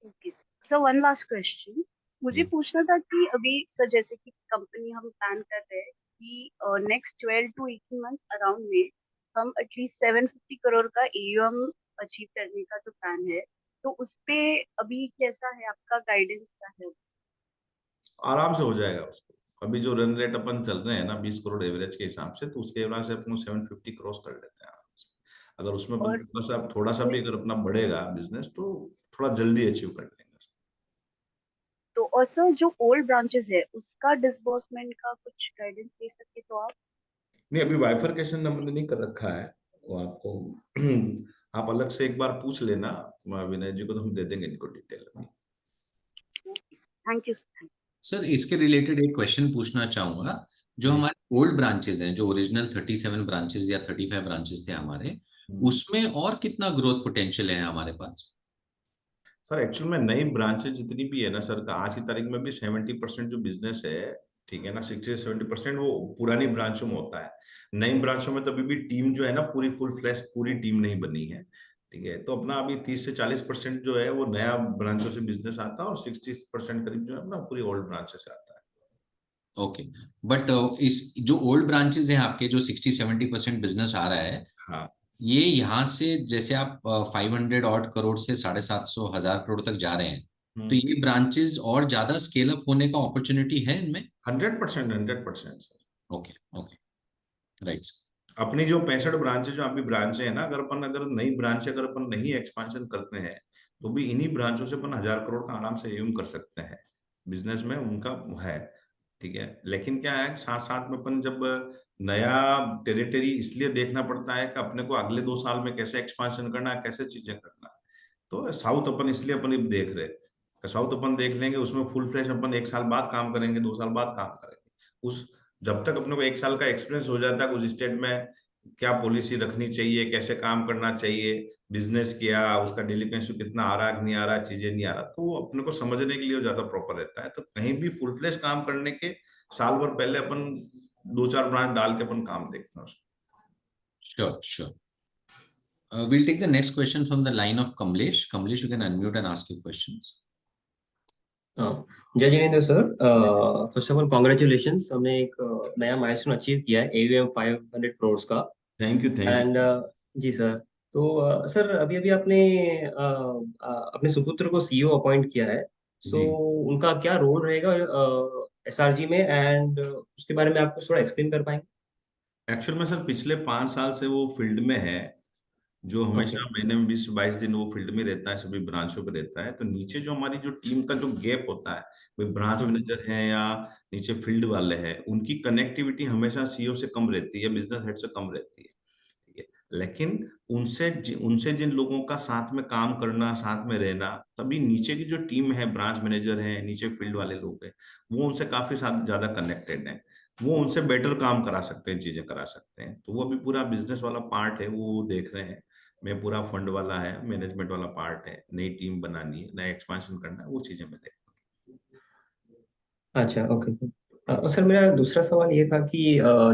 S5: Okay sir, one last question मुझे
S2: जी।
S5: पूछना था कि अभी सर जैसे कि कंपनी हम प्लान कर रहे हैं कि नेक्स्ट 12 to 18 मंथ्स अराउंड में हम एटलीस्ट 750 करोड़ का एयूएम अचीव करने का जो प्लान है, तो उस पे अभी कैसा है, आपका गाइडेंस क्या है?
S2: आराम से हो जाएगा उसको। अभी जो रन रेट अपन चल रहे हैं ना 20 करोड़ एवरेज के हिसाब से, तो उसके हिसाब से अपन 750 क्रॉस कर लेते हैं आराम से। अगर उसमें अपन
S5: और
S2: थोड़ा सा भी अगर अपना बढ़ेगा बिजनेस तो थोड़ा जल्दी अचीव कर लेंगे।
S5: तो और सर जो ओल्ड ब्रांचेस है उसका डिसबर्समेंट का कुछ गाइडेंस दे सकते तो आप?
S2: नहीं, अभी बाइफरकेशन हमने नहीं कर रखा है। वो आपको आप अलग से एक बार पूछ लेना विनय जी को, तो हम दे देंगे इनको डिटेल में।
S5: Thank you sir.
S1: सर इसके रिलेटेड एक क्वेश्चन पूछना चाहूंगा। जो
S2: जी।
S1: हमारे ओल्ड ब्रांचेस हैं, जो ओरिजिनल 37 ब्रांचेस या 35 ब्रांचेस थे हमारे, उसमें और कितना ग्रोथ पोटेंशियल है हमारे पास?
S2: सर एक्चुअल में नई ब्रांचेस जितनी भी है ना सर, का आज की तारीख में भी 70% जो बिजनेस है, ठीक है ना, 60 से 70% वो पुरानी ब्रांचों में होता है। नई ब्रांचों में तो अभी भी टीम जो है ना पूरी फुल फ्लैश पूरी टीम नहीं बनी है, ठीक है। तो अपना अभी 30 से 40% जो है वो नया ब्रांचों से बिजनेस आता है और 60% करीब जो है अपना पूरी ओल्ड ब्रांचेस से आता है।
S1: ओके। बट इस जो ओल्ड ब्रांचेस हैं आपके, जो 60-70% बिजनेस आ रहा है,
S2: हाँ।
S1: ये यहाँ से जैसे आप 500 ऑड करोड़ से 750-1000 करोड़ तक जा रहे हैं, तो ये ब्रांचेस और ज्यादा स्केल अप होने का अपॉर्चुनिटी है इनमें?
S2: 100%, 100% सर।
S1: Okay, okay, right.
S2: अपनी जो 65 ब्रांचेज जो अभी ब्रांचें हैं ना, अगर नई ब्रांच अगर अपन नहीं एक्सपांशन करते हैं तो भी इन्हीं ब्रांचों से अपन 1000 करोड़ का आराम से एम कर सकते हैं। बिजनेस में उनका है, ठीक है। लेकिन क्या है, साथ साथ में अपन जब नया टेरिटरी इसलिए देखना पड़ता है कि अपने को अगले 2 साल में कैसे एक्सपांशन करना है, कैसे चीजें करना है। तो साउथ अपन इसलिए अपन देख रहे हैं। साउथ अपन देख लेंगे, उसमें फुल फ्लैश अपन 1 साल बाद काम करेंगे, 2 साल बाद काम करेंगे। उस जब तक अपने को 1 साल का एक्सपीरियंस हो जाता है उस स्टेट में क्या पॉलिसी रखनी चाहिए, कैसे काम करना चाहिए, बिजनेस किया उसका डिलीक्वेंसी कितना आ रहा है नहीं आ रहा, चीजें नहीं आ रहा, तो वो अपने को समझने के लिए ज्यादा प्रॉपर रहता है। तो कहीं भी फुल फ्लैश काम करने के साल भर पहले अपन 2-4 ब्रांच डाल के अपन काम देखते हैं उसको।
S1: Sure, sure. We'll take the next question from the line of Kamlesh. Kamlesh, you can unmute and ask your questions.
S6: जय Jinendra sir, first of all congratulation, हमने एक नया माइलस्टोन अचीव किया है एयूएम 500 करोड़ का।
S2: Thank you, thank
S6: and
S2: you.
S6: जी sir, तो sir अभी अभी आपने अपने सुपुत्र को सीईओ अपॉइंट किया है, सो
S2: जी।
S6: उनका क्या रोल रहेगा एसआरजी में, एंड उसके बारे में आपको थोड़ा एक्सप्लेन कर पाएंगे?
S2: एक्चुअल में सर पिछले 5 साल से वो फील्ड में है। जो
S6: ओके।
S2: हमेशा महीने में 20-22 दिन वो फील्ड में रहता है, सभी ब्रांचों पे रहता है। तो नीचे जो हमारी जो टीम का जो गैप होता है, कोई ब्रांच मैनेजर है या नीचे फील्ड वाले हैं, उनकी कनेक्टिविटी हमेशा सीईओ से कम रहती है, बिजनेस हेड से कम रहती है, ठीक है। लेकिन उनसे जिन लोगों का साथ में काम करना, साथ में रहना, तभी नीचे की जो टीम है, ब्रांच मैनेजर है, नीचे फील्ड वाले लोग हैं, वो उनसे काफी ज्यादा कनेक्टेड है। वो उनसे बेटर काम करा सकते हैं, चीजें करा सकते हैं। तो वो अभी पूरा बिजनेस वाला पार्ट है वो देख रहे हैं। मैं पूरा फंड वाला है, मैनेजमेंट वाला पार्ट है, नई टीम बनानी है, नया एक्सपांशन करना है, वो चीजें मैं देख।
S6: अच्छा, ओके। सर मेरा दूसरा सवाल ये था कि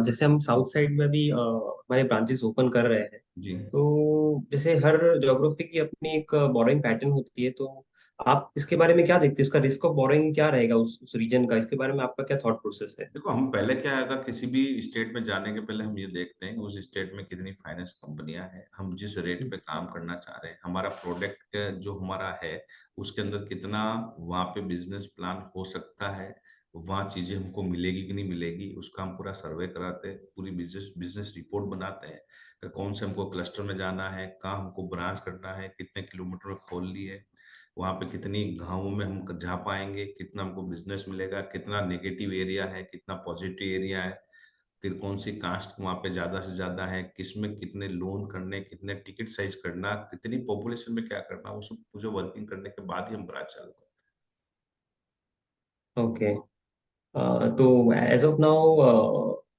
S6: जैसे हम साउथ साइड में भी हमारे ब्रांचेस ओपन कर रहे हैं,
S2: जी।
S6: तो जैसे हर ज्योग्राफी की अपनी एक बोरोइंग पैटर्न होती है, तो आप इसके बारे में क्या देखते हैं? उसका रिस्क ऑफ बोरोइंग क्या रहेगा उस रीजन का? इसके बारे में आपका क्या थॉट प्रोसेस है?
S2: देखो, हम पहले क्या है, अगर किसी भी स्टेट में जाने के पहले हम ये देखते हैं कि उस स्टेट में कितनी फाइनेंस कंपनियां हैं, हम जिस रेट पे काम करना चाह रहे हैं, हमारा प्रोडक्ट जो हमारा है उसके अंदर कितना वहाँ पे बिजनेस प्लान हो सकता है, वहाँ चीजें हमको मिलेगी कि नहीं मिलेगी, उसका हम पूरा सर्वे कराते हैं, पूरी बिजनेस बिजनेस रिपोर्ट बनाते हैं कि कौन से हमको क्लस्टर में जाना है, कहाँ हमको ब्रांच करना है, कितने किलोमीटर में खोल ली है, वहां पे कितनी गांवों में हम जा पाएंगे, कितना हमको बिजनेस मिलेगा, कितना नेगेटिव एरिया है, कितना पॉजिटिव एरिया है, फिर कौन सी कास्ट वहां पे ज्यादा से ज्यादा है, किसमें कितने लोन करने, कितने टिकट साइज करना, कितनी पॉपुलेशन में क्या करना, वो सब मुझे वर्किंग करने के बाद ही हम ब्रांच चालू करते
S6: ओके। तो एज ऑफ नाउ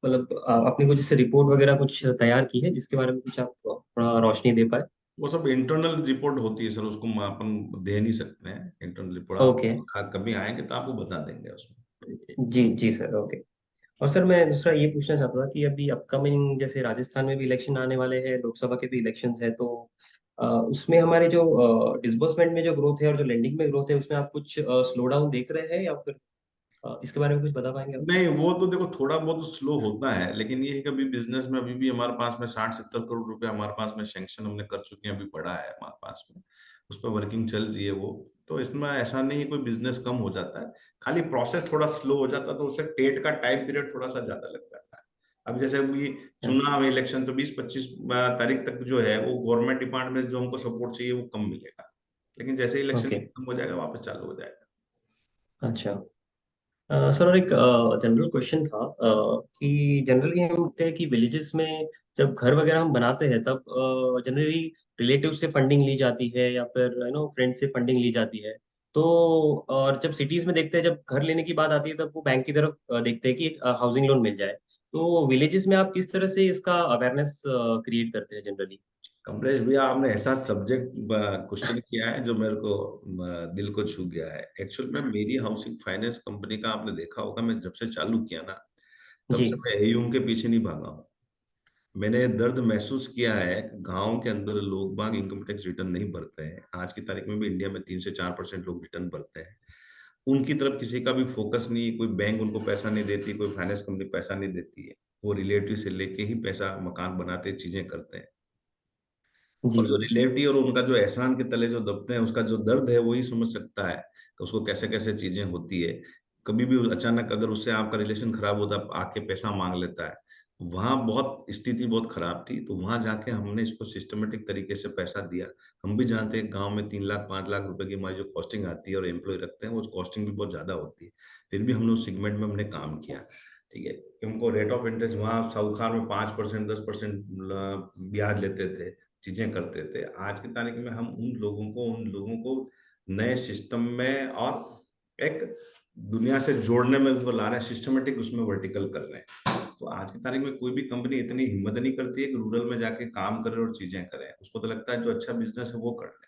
S6: मतलब आपने कुछ जैसे रिपोर्ट वगैरह कुछ तैयार की है जिसके बारे में कुछ आप थोड़ा रोशनी दे पाए?
S2: हैं। वो सब इंटरनल रिपोर्ट होती है सर, उसको अपन दे नहीं सकते हैं इंटरनल रिपोर्ट।
S6: ओके।
S2: आप कभी आएंगे तो आपको बता देंगे उसमें।
S6: जी जी सर, ओके। और सर मैं दूसरा ये पूछना चाहता था कि अभी अपकमिंग जैसे राजस्थान में भी इलेक्शन आने वाले हैं, लोकसभा के भी इलेक्शंस है, तो उसमें हमारे जो डिसबर्समेंट में जो ग्रोथ है और जो लेंडिंग में ग्रोथ है, उसमें आप कुछ स्लो डाउन देख रहे हैं या फिर इसके बारे में कुछ बता पाएंगे आप?
S2: नहीं, वो तो देखो थोड़ा बहुत स्लो होता है, लेकिन ये है कि अभी बिजनेस में अभी भी हमारे पास में 60-70 करोड़ रुपए हमारे पास में सैंक्शन हमने कर चुके हैं, अभी पड़ा है हमारे पास में, उस पर वर्किंग चल रही है वो। तो इसमें ऐसा नहीं है कोई बिजनेस कम हो जाता है, खाली प्रोसेस थोड़ा स्लो हो जाता है, तो उससे टेट का टाइम पीरियड थोड़ा सा ज्यादा लग जाता है। अब जैसे अभी चुनाव इलेक्शन तो 20-25 तारीख तक जो है वो गवर्नमेंट डिपार्टमेंट जो हमको सपोर्ट चाहिए वो कम मिलेगा, लेकिन जैसे इलेक्शन
S6: ओके।
S2: खत्म हो जाएगा वापस चालू हो जाएगा।
S6: अच्छा। सर और एक जनरल क्वेश्चन था कि जनरली हम देखते हैं कि विलेजेस में जब घर वगैरह हम बनाते हैं तब जनरली रिलेटिव से फंडिंग ली जाती है या फिर फ्रेंड से फंडिंग ली जाती है। तो और जब सिटीज में देखते हैं, जब घर लेने की बात आती है, तब वो बैंक की तरफ देखते हैं कि एक हाउसिंग लोन मिल जाए। तो विलेजेस में आप किस तरह से इसका अवेयरनेस क्रिएट करते हैं जनरली?
S2: कमलेश भैया, आपने ऐसा सब्जेक्ट क्वेश्चन किया है जो मेरे को दिल को छू गया है। एक्चुअल में मेरी हाउसिंग फाइनेंस कंपनी का आपने देखा होगा, मैं जब से चालू किया ना तब
S6: जी
S2: से मैं एयूम के पीछे नहीं भागा हूँ। मैंने ये दर्द महसूस किया है कि गांव के अंदर लोग बाग इनकम टैक्स रिटर्न नहीं भरते हैं, आज की तारीख में भी इंडिया में 3 से 4% लोग रिटर्न भरते हैं, उनकी तरफ किसी का भी फोकस नहीं, कोई बैंक उनको पैसा नहीं देती, कोई फाइनेंस कंपनी पैसा नहीं देती है, वो रिलेटिव से लेके ही पैसा मकान बनाते चीजें करते हैं।
S6: जी
S2: और जो रिलेटिव और उनका जो एहसान के तले जो दबते हैं, उसका जो दर्द है वही समझ सकता है कि उसको कैसे कैसे चीजें होती है। कभी भी अचानक अगर उससे आपका रिलेशन खराब होता है, आके पैसा मांग लेता है, वहां बहुत स्थिति बहुत खराब थी, तो वहां जाके हमने इसको सिस्टमेटिक तरीके से पैसा दिया। हम भी जानते हैं गांव में 3 लाख 5 लाख रुपए की हमारी जो कॉस्टिंग आती है और एम्प्लॉय रखते हैं, वो कॉस्टिंग भी बहुत ज्यादा होती है, फिर भी हमने उस सेगमेंट में हमने काम किया। ठीक है, उनको रेट ऑफ इंटरेस्ट वहाँ साहूकार में 5% 10% ब्याज लेते थे, चीजें करते थे। आज की तारीख में हम उन लोगों को नए सिस्टम में और एक दुनिया से जोड़ने में उनको ला रहे हैं, सिस्टमेटिक उसमें वर्टिकल कर रहे हैं। तो आज की तारीख में कोई भी कंपनी इतनी हिम्मत नहीं करती है कि रूरल में जाके काम करे और चीजें करे, उसको तो लगता है जो अच्छा बिजनेस है वो कर ले,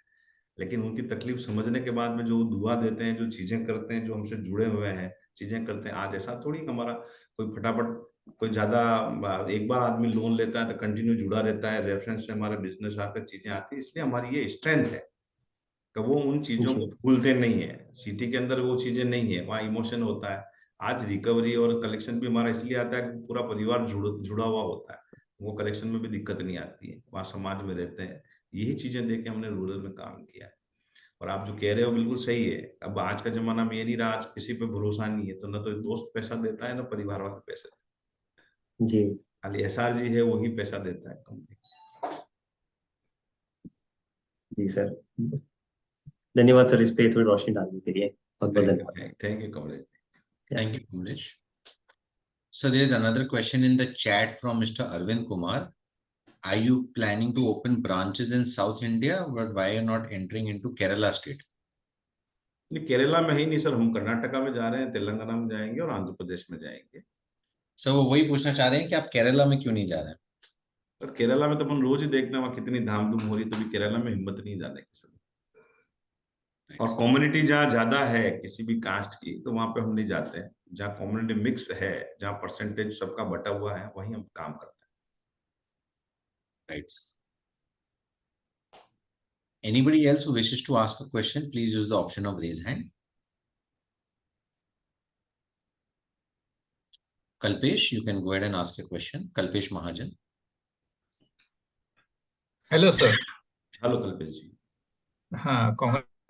S2: लेकिन उनकी तकलीफ समझने के बाद में जो दुआ देते हैं, जो चीजें करते हैं, जो हमसे जुड़े हुए हैं, चीजें करते हैं। आज ऐसा थोड़ी हमारा कोई फटाफट कोई ज्यादा एक बार आदमी लोन लेता है तो कंटिन्यू जुड़ा रहता है, रेफरेंस से हमारे बिजनेस आकर चीजें आती है, इसलिए हमारी ये स्ट्रेंथ है कि वो उन चीजों को
S6: जी
S2: भूलते नहीं है। सिटी के अंदर वो चीजें नहीं है, वहाँ इमोशन होता है। आज रिकवरी और कलेक्शन भी हमारा इसलिए आता है कि पूरा परिवार जुड़ा हुआ होता है, वो कलेक्शन में भी दिक्कत नहीं आती है, वहाँ समाज में रहते हैं। यही चीजें देख के हमने रूरल में काम किया है। और आप जो कह रहे हो बिल्कुल सही है, अब आज का जमाना में ये नहीं रहा, आज किसी पे भरोसा नहीं है, तो न तो दोस्त पैसा देता है, ना परिवार वाले पैसा देता
S6: जी
S2: है, खाली एसआरजी है वही पैसा देता है कंपनी।
S6: जी सर, धन्यवाद सर इस पे थोड़ी रोशनी डालने के लिए। बहुत बहुत
S2: थैंक
S6: धन्यवाद।
S2: You, thank you Kamlesh.
S1: Thank you, Kamlesh. So there's another question in the chat from Mr. Arvind Kumar. Are you planning to open branches in South India, but why are you not entering into Kerala state?
S2: नहीं, केरला में ही नहीं sir, हम कर्नाटका में जा रहे हैं, तेलंगाना में जाएंगे और आंध्र प्रदेश में जाएंगे।
S1: सर वो वही पूछना चाह रहे हैं कि आप केरला में क्यों नहीं जा रहे हैं?
S2: पर केरला में तो अपन रोज ही देखते हैं वहाँ कितनी धाम धूम हो रही है, तो भी केरला में हिम्मत नहीं जाने की सर। और कम्युनिटी जहाँ ज्यादा है किसी भी कास्ट की तो वहां पे हम नहीं जाते हैं। जहाँ कम्युनिटी मिक्स है, जहाँ परसेंटेज सबका बटा हुआ है, वहीं हम काम करते
S1: Right. Anybody else who wishes to ask a question, please use the option of raise hand. Kalpesh, you can go ahead and ask a question. Kalpesh Mahajan.
S7: Hello sir.
S2: हैं। हेलो कल्पेश जी।
S7: हाँ, कॉन्ग्रेचुलेशन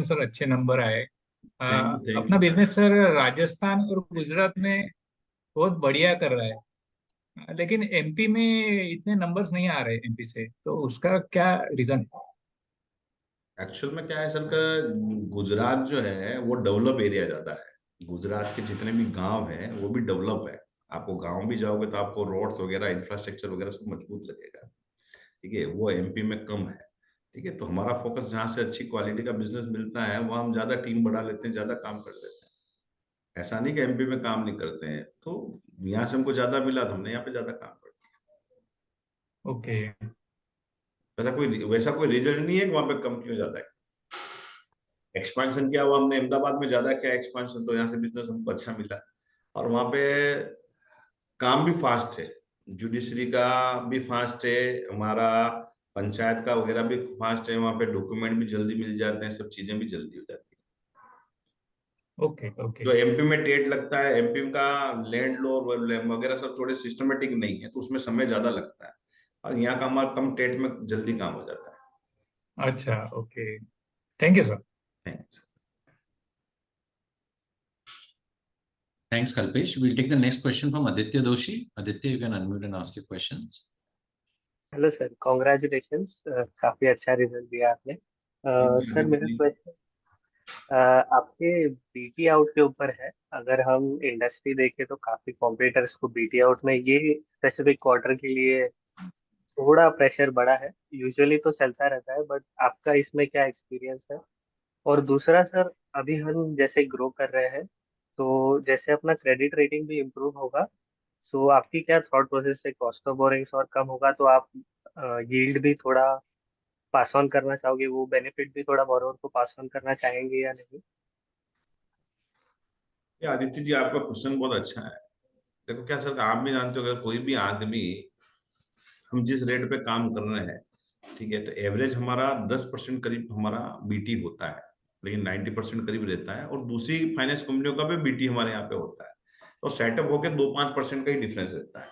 S7: सर, अच्छे number आए।
S2: Thank
S7: अपना
S2: you.
S7: Business sir Rajasthan और गुजरात में बहुत बढ़िया कर रहा है, लेकिन एमपी में इतने नंबर्स नहीं आ रहे एमपी से, तो उसका क्या रीजन है?
S2: एक्चुअल में क्या है सर का, गुजरात जो है वो डेवलप एरिया ज्यादा है। गुजरात के जितने भी गांव हैं वो भी डेवलप है। आपको गांव भी जाओगे तो आपको रोड्स वगैरह, इंफ्रास्ट्रक्चर वगैरह सब मजबूत लगेगा। ठीक है, वो एमपी में कम है। ठीक है, तो हमारा फोकस जहाँ से अच्छी क्वालिटी का बिजनेस मिलता है वहाँ हम ज्यादा टीम बढ़ा लेते हैं, ज्यादा काम कर लेते हैं। ऐसा नहीं कि एमपी में काम नहीं करते हैं, तो यहाँ से हमको ज्यादा मिला तो हमने यहाँ पे ज्यादा काम कर दिया।
S7: ओके।
S2: वैसा कोई रीजन नहीं है कि वहां पे कम क्यों ज्यादा है। एक्सपेंशन किया हुआ हमने अहमदाबाद में, ज्यादा किया एक्सपेंशन, तो यहाँ से बिजनेस हमको अच्छा मिला। और वहां पे काम भी फास्ट है, जुडिशरी का भी फास्ट है, हमारा पंचायत का वगैरह भी फास्ट है। वहां पे डॉक्यूमेंट भी जल्दी मिल जाते हैं, सब चीजें भी जल्दी हो जाती है।
S7: ओके। ओके।
S2: जो एमपी में टेट लगता है, एमपी का लैंड लॉ वगैरह सब थोड़े सिस्टमेटिक नहीं है, तो उसमें समय ज्यादा लगता है। और यहाँ का हमारा कम टेट में जल्दी काम हो जाता है।
S7: अच्छा, okay. Thank you sir.
S2: Thanks.
S1: Thanks, Kalpesh. We'll take the next question from Aditya Doshi. Aditya, you can unmute and ask your questions.
S8: Hello sir, congratulations, काफी अच्छा रिजल्ट दिया आपने। सर मेरा क्वेश्चन आपके बीटी आउट के ऊपर है। अगर हम इंडस्ट्री देखें तो काफी कॉम्पिटिटर्स को बीटी आउट में ये स्पेसिफिक क्वार्टर के लिए थोड़ा प्रेशर बढ़ा है। यूजुअली तो चलता रहता है, बट आपका इसमें क्या एक्सपीरियंस है? और दूसरा सर, अभी हम जैसे ग्रो कर रहे हैं, तो जैसे अपना क्रेडिट रेटिंग भी इम्प्रूव होगा, सो आपकी क्या थॉट प्रोसेस है? कॉस्ट ऑफ बोरिंग्स और कम होगा तो आप यील्ड भी थोड़ा पास ऑन करना चाहोगे, वो बेनिफिट भी थोड़ा बोरोवर को पास ऑन करना चाहेंगे या नहीं?
S2: ये आदित्य जी, आपका क्वेश्चन बहुत अच्छा है। देखो क्या सर, आप भी जानते हो अगर कोई भी आदमी, हम जिस रेट पे काम कर रहे हैं, ठीक है, तो एवरेज हमारा 10% करीब हमारा बीटी होता है, लेकिन 90% करीब रहता है। और दूसरी फाइनेंस कंपनियों का भी बीटी हमारे यहाँ पे होता है, तो सेटअप होके 2-5% का ही डिफरेंस रहता है।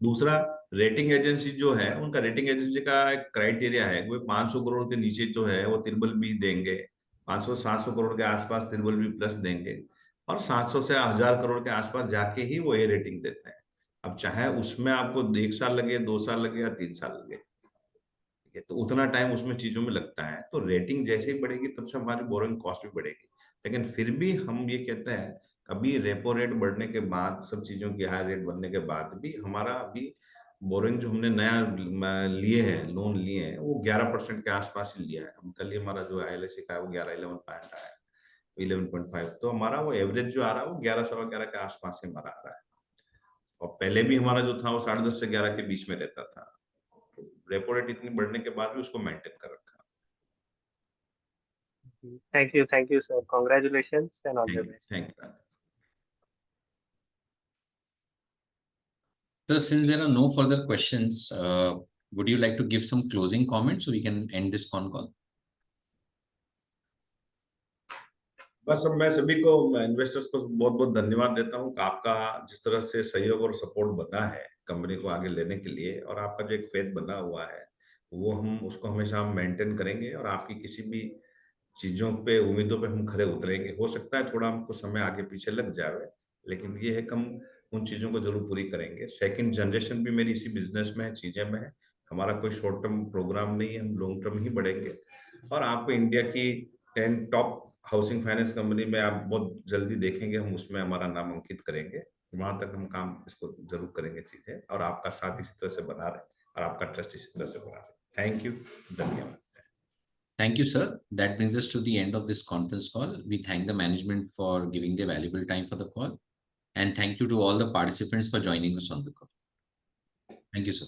S2: दूसरा, रेटिंग एजेंसी जो है, उनका रेटिंग एजेंसी का एक क्राइटेरिया है, वो 500 करोड़ के नीचे जो है वो त्रिबल बी देंगे, 500-700 करोड़ के आसपास त्रिबल बी प्लस देंगे, और 700 से 1000 करोड़ के आसपास जाके ही वो ए रेटिंग देते हैं। अब चाहे उसमें आपको 1 साल लगे, 2 साल लगे या 3 साल लगे, ठीक है, तो उतना टाइम उसमें चीजों में लगता है। तो रेटिंग जैसे ही बढ़ेगी तब से हमारी बोरोइंग कॉस्ट भी बढ़ेगी। लेकिन फिर भी हम ये कहते हैं, कभी रेपो रेट बढ़ने के बाद, सब चीजों की हाई रेट बनने के बाद भी हमारा अभी बोरोइंग जो हमने नया लिए हैं, लोन लिए हैं, वो 11% के आसपास ही लिया है। हम कल ही हमारा जो ILSC का है वो 11-11 पॉइंट आया है, 11.5। तो हमारा वो एवरेज जो आ रहा है वो 11-11.25 के आसपास ही हमारा आ रहा है। और पहले भी हमारा जो था वो 10.5 से 11 के बीच में रहता था। रेपो रेट इतनी बढ़ने के बाद भी उसको मेंटेन कर रखा।
S8: Thank you sir, congratulations and all the best.
S2: Thank you.
S1: So since there are no further questions, would you like to give some closing comments so we can end this con call?
S2: बस अब मैं सभी को, investors को बहुत बहुत धन्यवाद देता हूँ कि आपका जिस तरह से सहयोग और सपोर्ट बना है कंपनी को आगे लेने के लिए, और आपका जो एक फेथ बना हुआ है वो हम उसको हमेशा मेंटेन करेंगे, और आपकी किसी भी चीजों पे, उम्मीदों पे हम खरे उतरेंगे। हो सकता है थोड़ा हमको समय आगे पीछे लग जाए, लेकिन ये है कि हम उन चीजों को जरूर पूरी करेंगे। सेकंड जनरेशन भी मेरी इसी बिजनेस में है, चीजें में है। हमारा कोई शॉर्ट टर्म प्रोग्राम नहीं है, हम लॉन्ग टर्म ही बढ़ेंगे। और आपको इंडिया की 10 टॉप हाउसिंग फाइनेंस कंपनी में आप बहुत जल्दी देखेंगे, हम उसमें हमारा नाम अंकित करेंगे। वहां तक हम काम इसको जरूर करेंगे चीजें, और आपका साथ इसी तरह से बना रहे और आपका ट्रस्ट इसी तरह से बना रहे। थैंक यू, धन्यवाद।
S1: Thank you, sir. That brings us to the end of this conference call. We thank the management for giving their valuable time for the call. And thank you to all the participants for joining us on the call. Thank you, sir.